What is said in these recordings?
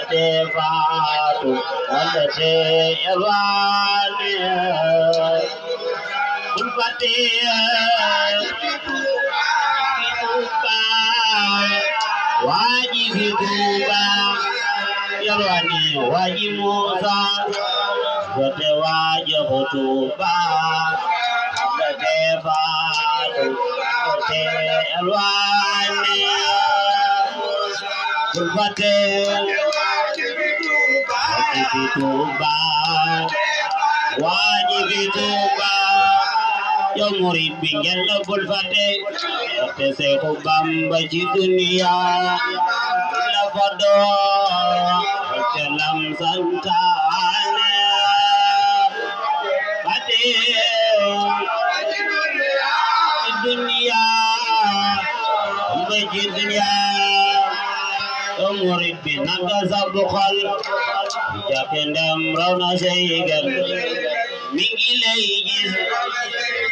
Faatu wallate yalwaane bul fàtte Tuuba waaji fi Tuuba yalwaane waaji Muusa wate waaji fi Tuuba wallate faatu wallate yalwaane bul fàtte Tuuba waaji fi Tuuba yow murid bi ngeen la bul fàtte te Seexu Bamba ci duniya la fado te lam santaane fàtte duniya Bamba ci duniya yow murid bi nanga sabu xol jàppe ndem raw na seygal mi ngi lay gis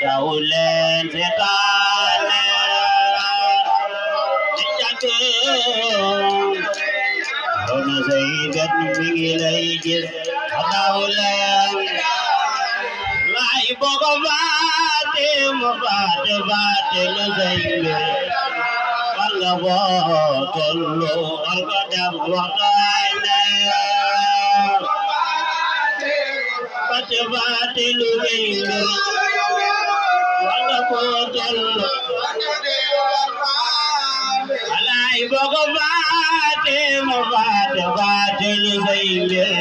daw leen seetaane di jàppe raw na seygal mi ngi lay gis daw leen lay bogo faate mo faate faate lu say mbir walla boo tollu war ko dem waxtaane faate faate lu say mbir walla boo tollu alay bogo faate mo faate faate lu say mbir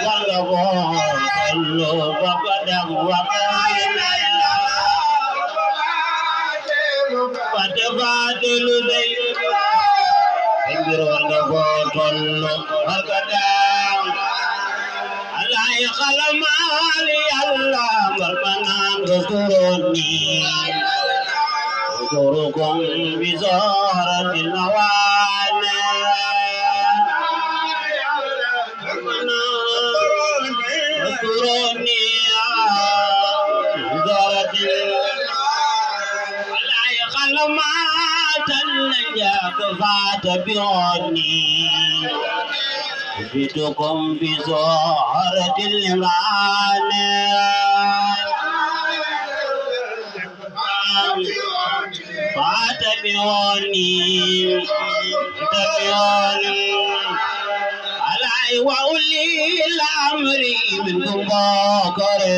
walla boo tollu war ko dem waxtaane faate faate lu say mbir walla boo tollu war ko dem alay xalamal Yàlla mbar manaan gësturoni gësturukum bi zoratil nawaane gësturoni zoratil alay xalamatal njak faata bioni bitukum bi zoratil nawaane faata bioni alay wa ulil amri minkum bokore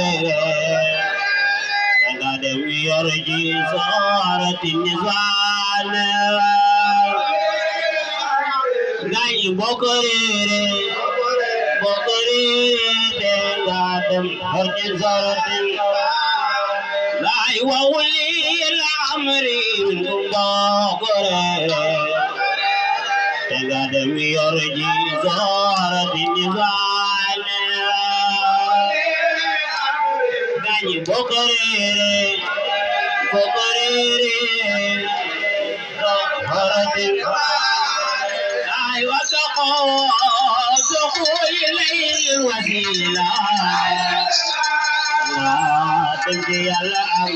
nga dem yor ji zoratil nisaane ngay bokore nga dem yor ji zoratil lay wa ulil amri minkum bokore nga dem yor ji zoratil nisaane ngay bokore zoratil ay wasaqo ilayhi wasila Yàlla am